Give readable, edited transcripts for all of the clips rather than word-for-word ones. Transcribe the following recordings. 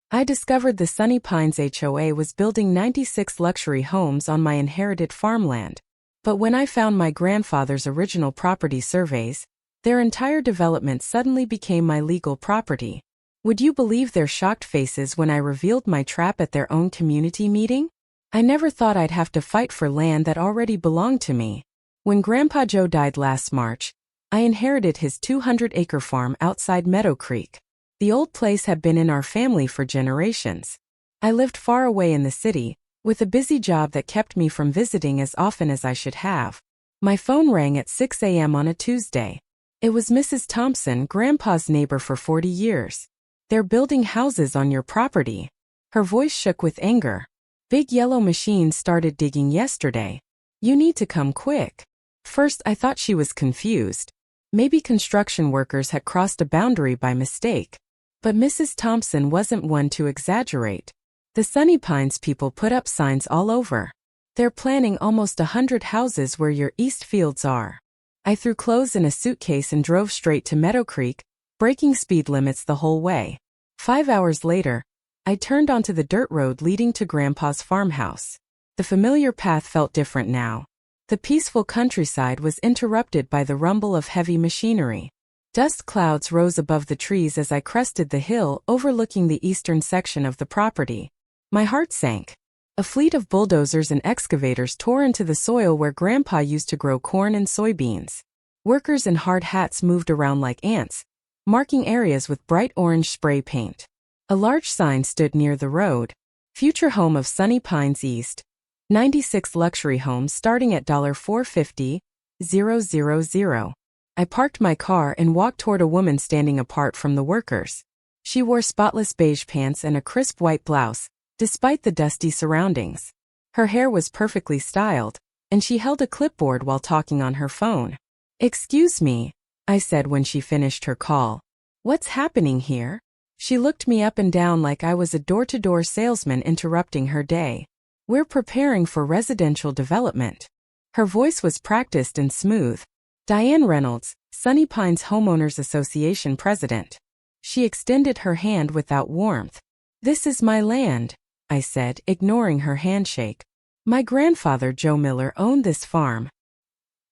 I discovered the Sunny Pines HOA was building 96 luxury homes on my inherited farmland. But when I found my grandfather's original property surveys, their entire development suddenly became my legal property. Would you believe their shocked faces when I revealed my trap at their own community meeting? I never thought I'd have to fight for land that already belonged to me. When Grandpa Joe died last March, I inherited his 200-acre farm outside Meadow Creek. The old place had been in our family for generations. I lived far away in the city, with a busy job that kept me from visiting as often as I should have. My phone rang at 6 a.m. on a Tuesday. It was Mrs. Thompson, Grandpa's neighbor for 40 years. "They're building houses on your property." Her voice shook with anger. "Big yellow machines started digging yesterday. You need to come quick." First, I thought she was confused. Maybe construction workers had crossed a boundary by mistake. But Mrs. Thompson wasn't one to exaggerate. The Sunny Pines people put up signs all over. "They're planning almost 100 houses where your east fields are." I threw clothes in a suitcase and drove straight to Meadow Creek, breaking speed limits the whole way. 5 hours later, I turned onto the dirt road leading to Grandpa's farmhouse. The familiar path felt different now. The peaceful countryside was interrupted by the rumble of heavy machinery. Dust clouds rose above the trees as I crested the hill overlooking the eastern section of the property. My heart sank. A fleet of bulldozers and excavators tore into the soil where Grandpa used to grow corn and soybeans. Workers in hard hats moved around like ants, marking areas with bright orange spray paint. A large sign stood near the road: "Future home of Sunny Pines East. 96 luxury homes starting at $450,000. I parked my car and walked toward a woman standing apart from the workers. She wore spotless beige pants and a crisp white blouse, despite the dusty surroundings. Her hair was perfectly styled, and she held a clipboard while talking on her phone. "Excuse me," I said when she finished her call. "What's happening here?" She looked me up and down like I was a door-to-door salesman interrupting her day. "We're preparing for residential development." Her voice was practiced and smooth. "Diane Reynolds, Sunny Pines Homeowners Association president." She extended her hand without warmth. "This is my land," I said, ignoring her handshake. "My grandfather, Joe Miller, owned this farm.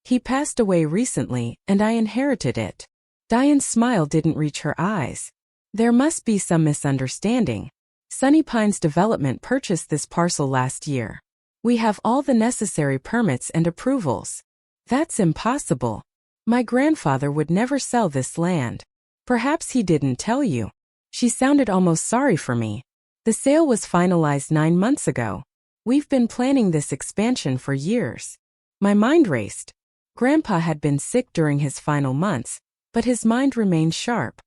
He passed away recently, and I inherited it." Diane's smile didn't reach her eyes. "There must be some misunderstanding. Sunny Pines Development purchased this parcel last year. We have all the necessary permits and approvals." "That's impossible. My grandfather would never sell this land." "Perhaps he didn't tell you." She sounded almost sorry for me. "The sale was finalized 9 months ago. We've been planning this expansion for years." My mind raced. Grandpa had been sick during his final months, but his mind remained sharp.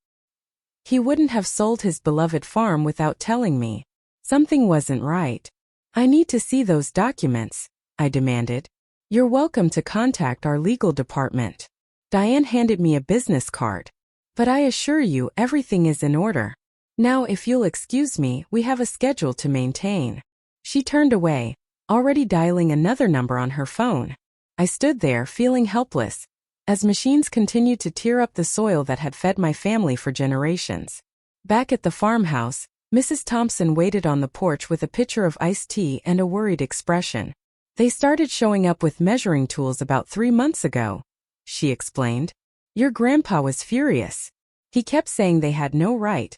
He wouldn't have sold his beloved farm without telling me. Something wasn't right. "I need to see those documents," I demanded. "You're welcome to contact our legal department." Diane handed me a business card. "But I assure you everything is in order. Now if you'll excuse me, we have a schedule to maintain." She turned away, already dialing another number on her phone. I stood there feeling helpless, as machines continued to tear up the soil that had fed my family for generations. Back at the farmhouse, Mrs. Thompson waited on the porch with a pitcher of iced tea and a worried expression. "They started showing up with measuring tools about 3 months ago," she explained. "Your grandpa was furious. He kept saying they had no right,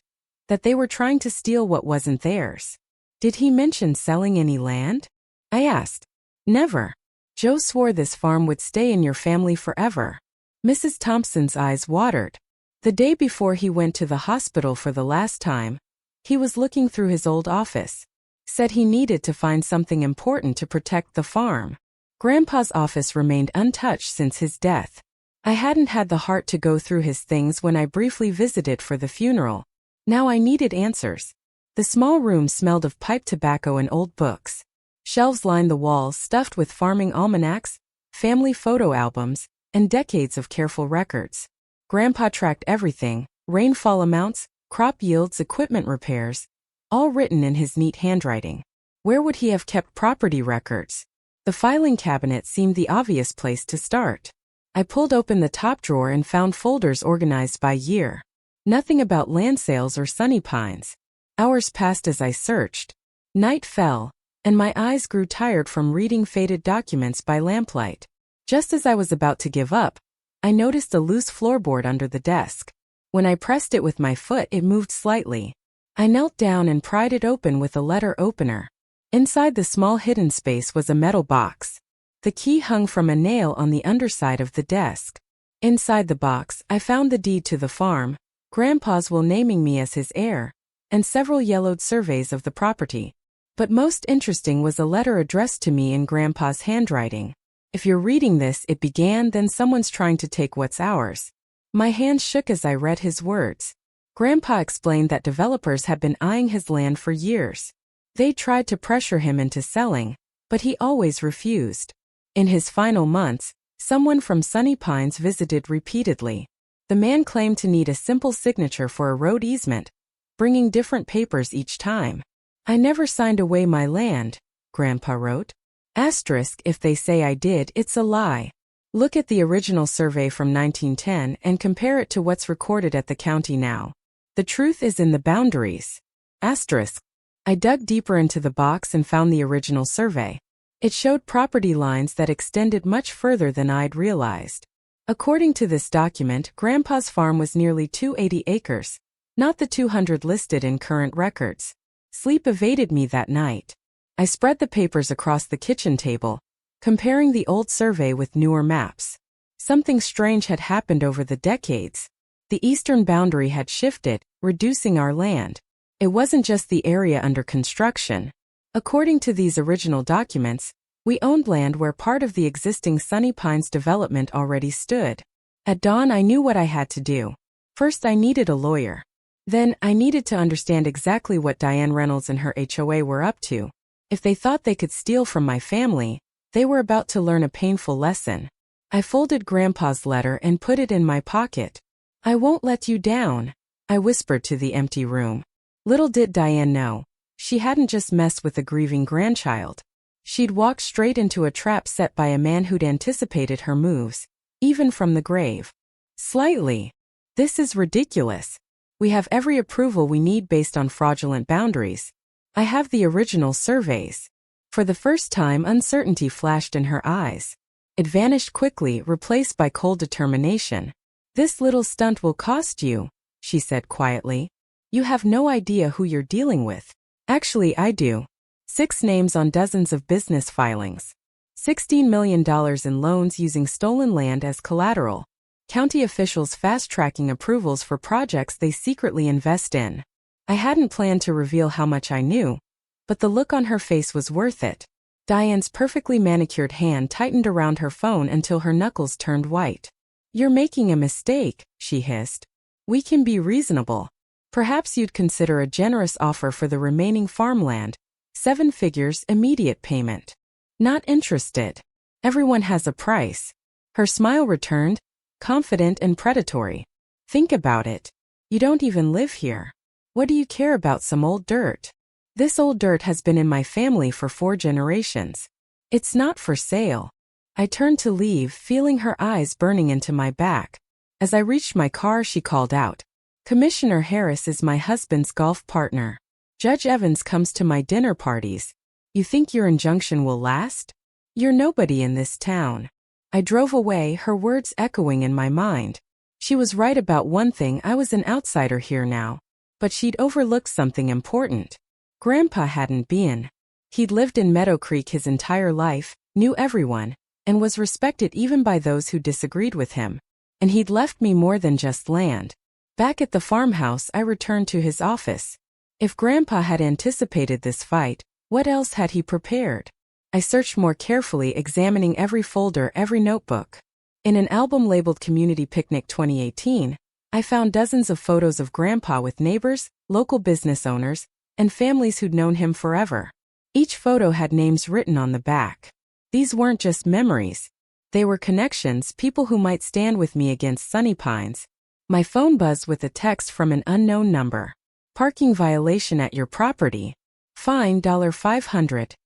that they were trying to steal what wasn't theirs." "Did he mention selling any land?" I asked. "Never. Joe swore this farm would stay in your family forever." Mrs. Thompson's eyes watered. "The day before he went to the hospital for the last time, he was looking through his old office. Said he needed to find something important to protect the farm. Grandpa's office remained untouched since his death. I hadn't had the heart to go through his things when I briefly visited for the funeral. Now I needed answers. The small room smelled of pipe tobacco and old books. Shelves lined the walls stuffed with farming almanacs, family photo albums, and decades of careful records. Grandpa tracked everything: rainfall amounts, crop yields, equipment repairs, all written in his neat handwriting. Where would he have kept property records? The filing cabinet seemed the obvious place to start. I pulled open the top drawer and found folders organized by year. Nothing about land sales or Sunny Pines. Hours passed as I searched. Night fell, and my eyes grew tired from reading faded documents by lamplight. Just as I was about to give up, I noticed a loose floorboard under the desk. When I pressed it with my foot, it moved slightly. I knelt down and pried it open with a letter opener. Inside the small hidden space was a metal box. The key hung from a nail on the underside of the desk. Inside the box, I found the deed to the farm, Grandpa's will naming me as his heir, and several yellowed surveys of the property. But most interesting was a letter addressed to me in Grandpa's handwriting. "If you're reading this," it began, "then someone's trying to take what's ours." My hands shook as I read his words. Grandpa explained that developers had been eyeing his land for years. They tried to pressure him into selling, but he always refused. In his final months, someone from Sunny Pines visited repeatedly. The man claimed to need a simple signature for a road easement, bringing different papers each time. "I never signed away my land," Grandpa wrote. Asterisk, "if they say I did, it's a lie. Look at the original survey from 1910 and compare it to what's recorded at the county now. The truth is in the boundaries." Asterisk. I dug deeper into the box and found the original survey. It showed property lines that extended much further than I'd realized. According to this document, Grandpa's farm was nearly 280 acres, not the 200 listed in current records. Sleep evaded me that night. I spread the papers across the kitchen table, comparing the old survey with newer maps. Something strange had happened over the decades. The eastern boundary had shifted, reducing our land. It wasn't just the area under construction. According to these original documents, we owned land where part of the existing Sunny Pines development already stood. At dawn, I knew what I had to do. First, I needed a lawyer. Then, I needed to understand exactly what Diane Reynolds and her HOA were up to. If they thought they could steal from my family, they were about to learn a painful lesson. I folded Grandpa's letter and put it in my pocket. "I won't let you down," I whispered to the empty room. Little did Diane know, she hadn't just messed with a grieving grandchild. She'd walked straight into a trap set by a man who'd anticipated her moves, even from the grave. Slightly. "This is ridiculous. We have every approval we need based on fraudulent boundaries. I have the original surveys." For the first time, uncertainty flashed in her eyes. It vanished quickly, replaced by cold determination. "This little stunt will cost you," she said quietly. "You have no idea who you're dealing with." "Actually, I do. 6 names on dozens of business filings. $16 million in loans using stolen land as collateral. County officials fast-tracking approvals for projects they secretly invest in." I hadn't planned to reveal how much I knew, but the look on her face was worth it. Diane's perfectly manicured hand tightened around her phone until her knuckles turned white. "You're making a mistake," she hissed. "We can be reasonable. Perhaps you'd consider a generous offer for the remaining farmland. 7 figures, immediate payment." "Not interested. Everyone has a price." Her smile returned, confident and predatory. "Think about it. You don't even live here. What do you care about some old dirt? This old dirt has been in my family for 4 generations. It's not for sale." I turned to leave, feeling her eyes burning into my back. As I reached my car, she called out, "Commissioner Harris is my husband's golf partner. Judge Evans comes to my dinner parties. You think your injunction will last? You're nobody in this town." I drove away, her words echoing in my mind. She was right about one thing: I was an outsider here now. But she'd overlooked something important. Grandpa hadn't been. He'd lived in Meadow Creek his entire life, knew everyone, and was respected even by those who disagreed with him. And he'd left me more than just land. Back at the farmhouse, I returned to his office. If Grandpa had anticipated this fight, what else had he prepared? I searched more carefully, examining every folder, every notebook. In an album labeled Community Picnic 2018, I found dozens of photos of Grandpa with neighbors, local business owners, and families who'd known him forever. Each photo had names written on the back. These weren't just memories. They were connections, people who might stand with me against Sunny Pines. My phone buzzed with a text from an unknown number. "Parking violation at your property. Fine $500.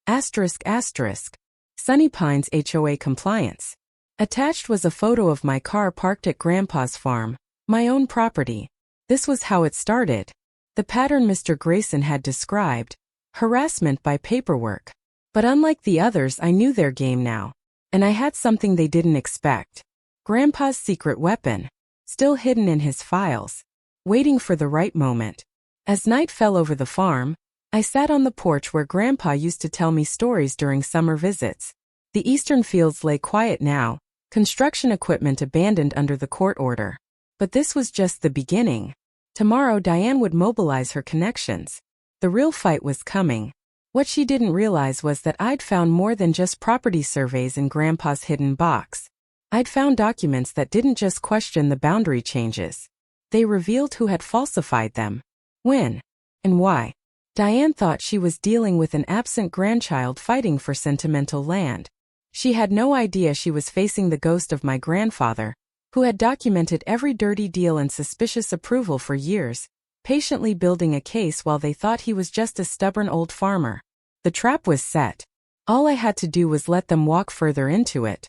****. Sunny Pines HOA compliance." Attached was a photo of my car parked at Grandpa's farm, my own property. This was how it started. The pattern Mr. Grayson had described, harassment by paperwork. But unlike the others, I knew their game now. And I had something they didn't expect. Grandpa's secret weapon, still hidden in his files, waiting for the right moment. As night fell over the farm, I sat on the porch where Grandpa used to tell me stories during summer visits. The eastern fields lay quiet now, construction equipment abandoned under the court order. But this was just the beginning. Tomorrow Diane would mobilize her connections. The real fight was coming. What she didn't realize was that I'd found more than just property surveys in Grandpa's hidden box. I'd found documents that didn't just question the boundary changes. They revealed who had falsified them, when, and why. Diane thought she was dealing with an absent grandchild fighting for sentimental land. She had no idea she was facing the ghost of my grandfather, who had documented every dirty deal and suspicious approval for years, patiently building a case while they thought he was just a stubborn old farmer. The trap was set. All I had to do was let them walk further into it.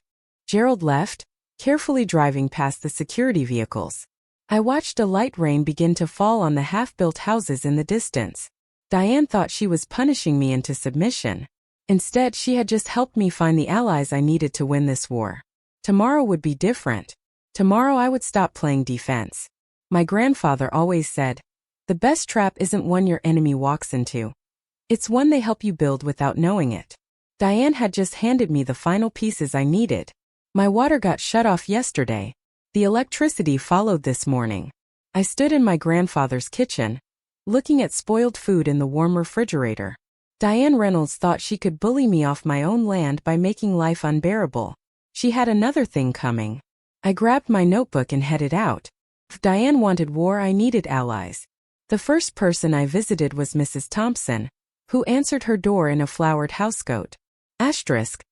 Gerald left, carefully driving past the security vehicles. I watched a light rain begin to fall on the half-built houses in the distance. Diane thought she was punishing me into submission. Instead, she had just helped me find the allies I needed to win this war. Tomorrow would be different. Tomorrow I would stop playing defense. My grandfather always said, "The best trap isn't one your enemy walks into. It's one they help you build without knowing it." Diane had just handed me the final pieces I needed. My water got shut off yesterday. The electricity followed this morning. I stood in my grandfather's kitchen, looking at spoiled food in the warm refrigerator. Diane Reynolds thought she could bully me off my own land by making life unbearable. She had another thing coming. I grabbed my notebook and headed out. If Diane wanted war, I needed allies. The first person I visited was Mrs. Thompson, who answered her door in a flowered housecoat. Asterisk.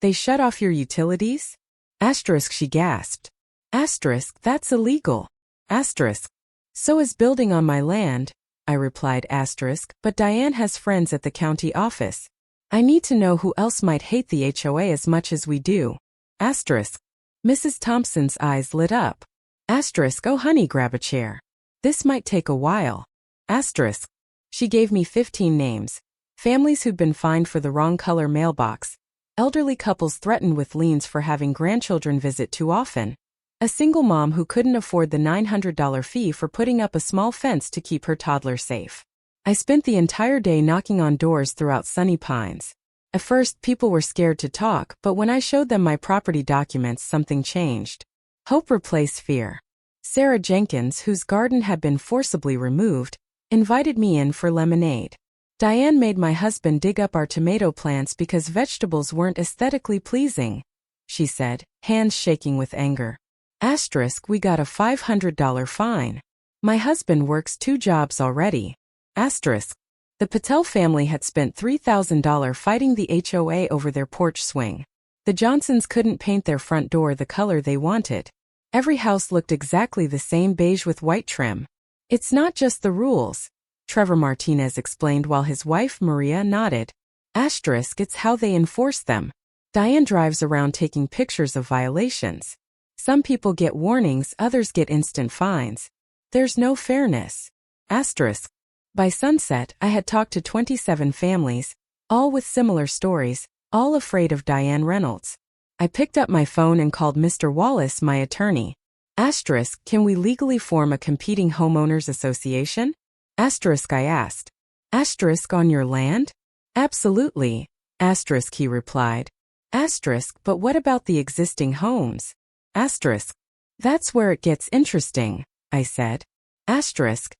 "They shut off your utilities?" Asterisk, she gasped. Asterisk, "That's illegal." Asterisk. "So is building on my land," I replied. Asterisk, "But Diane has friends at the county office. I need to know who else might hate the HOA as much as we do." Asterisk. Mrs. Thompson's eyes lit up. Asterisk, "Oh honey, grab a chair. This might take a while." Asterisk. She gave me 15 names. Families who'd been fined for the wrong color mailbox. Elderly couples threatened with liens for having grandchildren visit too often. A single mom who couldn't afford the $900 fee for putting up a small fence to keep her toddler safe. I spent the entire day knocking on doors throughout Sunny Pines. At first, people were scared to talk, but when I showed them my property documents, something changed. Hope replaced fear. Sarah Jenkins, whose garden had been forcibly removed, invited me in for lemonade. Diane made my husband dig up our tomato plants because vegetables weren't aesthetically pleasing, she said, hands shaking with anger. Asterisk, "We got a $500 fine. My husband works 2 jobs already." Asterisk. The Patel family had spent $3,000 fighting the HOA over their porch swing. The Johnsons couldn't paint their front door the color they wanted. Every house looked exactly the same, beige with white trim. "It's not just the rules," Trevor Martinez explained while his wife Maria nodded. Asterisk, "It's how they enforce them." Diane drives around taking pictures of violations. Some people get warnings, others get instant fines. There's no fairness. Asterisk. By sunset, I had talked to 27 families, all with similar stories, all afraid of Diane Reynolds. I picked up my phone and called Mr. Wallace, my attorney. Asterisk, "Can we legally form a competing homeowners association?" Asterisk, I asked. Asterisk, "On your land?" "Absolutely." Asterisk, he replied. Asterisk, "But what about the existing homes?" Asterisk. "That's where it gets interesting," I said. Asterisk.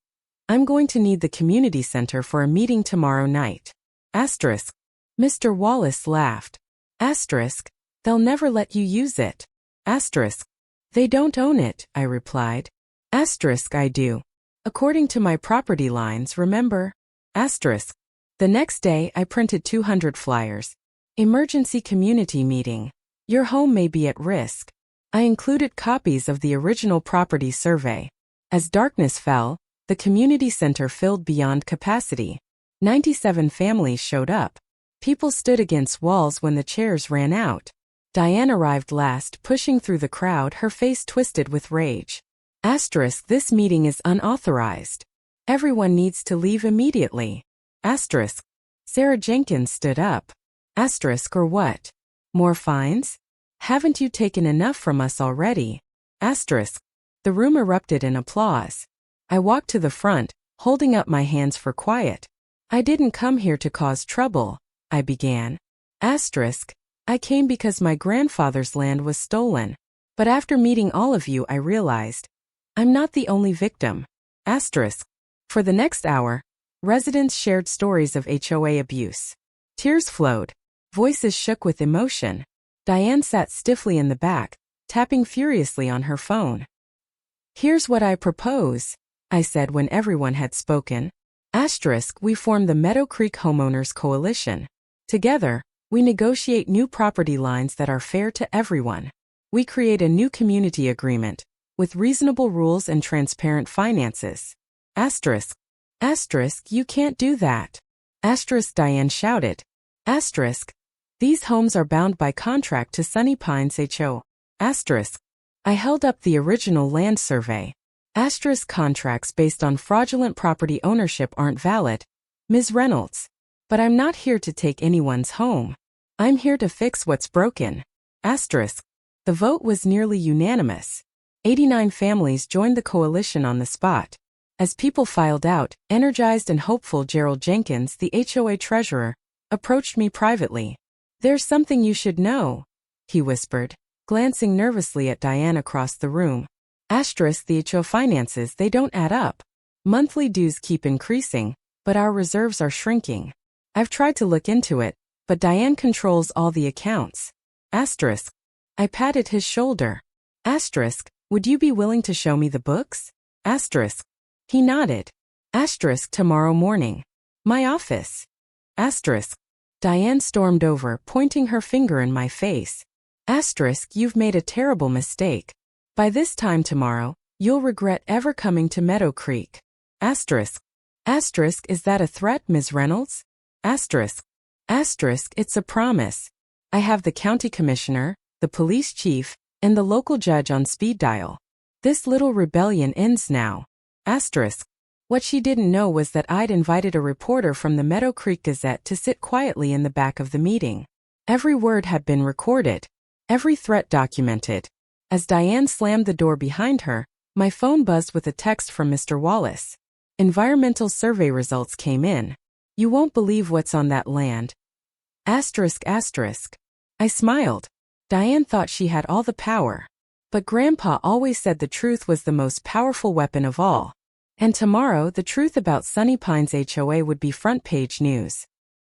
"I'm going to need the community center for a meeting tomorrow night." Asterisk. Mr. Wallace laughed. Asterisk. "They'll never let you use it." Asterisk. "They don't own it," I replied. Asterisk, "I do. According to my property lines, remember?" Asterisk. The next day, I printed 200 flyers. Emergency community meeting. Your home may be at risk. I included copies of the original property survey. As darkness fell, the community center filled beyond capacity. 97 families showed up. People stood against walls when the chairs ran out. Diane arrived last, pushing through the crowd, her face twisted with rage. Asterisk, "This meeting is unauthorized." Everyone needs to leave immediately. Asterisk. Sarah Jenkins stood up. Asterisk or what? More fines? Haven't you taken enough from us already? Asterisk. The room erupted in applause. I walked to the front, holding up my hands for quiet. I didn't come here to cause trouble, I began. Asterisk. I came because my grandfather's land was stolen. But after meeting all of you, I realized I'm not the only victim. Asterisk. For the next hour, residents shared stories of HOA abuse. Tears flowed. Voices shook with emotion. Diane sat stiffly in the back, tapping furiously on her phone. Here's what I propose, I said when everyone had spoken. Asterisk, we form the Meadow Creek Homeowners Coalition. Together, we negotiate new property lines that are fair to everyone. We create a new community agreement, with reasonable rules and transparent finances. Asterisk. Asterisk, you can't do that. Asterisk, Diane shouted. Asterisk. These homes are bound by contract to Sunny Pines HO. Asterisk. I held up the original land survey. Asterisk, contracts based on fraudulent property ownership aren't valid, Ms. Reynolds. But I'm not here to take anyone's home. I'm here to fix what's broken. Asterisk. The vote was nearly unanimous. 89 families joined the coalition on the spot. As people filed out, energized and hopeful, Gerald Jenkins, the HOA treasurer, approached me privately. There's something you should know, he whispered, glancing nervously at Diane across the room. Asterisk, the HOA finances, they don't add up. Monthly dues keep increasing, but our reserves are shrinking. I've tried to look into it, but Diane controls all the accounts. Asterisk. I patted his shoulder. Asterisk, would you be willing to show me the books? Asterisk. He nodded. Asterisk, tomorrow morning. My office. Asterisk. Diane stormed over, pointing her finger in my face. Asterisk, you've made a terrible mistake. By this time tomorrow, you'll regret ever coming to Meadow Creek. Asterisk. Asterisk, is that a threat, Ms. Reynolds? Asterisk. Asterisk, it's a promise. I have the county commissioner, the police chief, and the local judge on speed dial. This little rebellion ends now. Asterisk. What she didn't know was that I'd invited a reporter from the Meadow Creek Gazette to sit quietly in the back of the meeting. Every word had been recorded, every threat documented. As Diane slammed the door behind her, my phone buzzed with a text from Mr. Wallace. Environmental survey results came in. You won't believe what's on that land. Asterisk, asterisk. I smiled. Diane thought she had all the power. But Grandpa always said the truth was the most powerful weapon of all. And tomorrow, the truth about Sunny Pines HOA would be front-page news.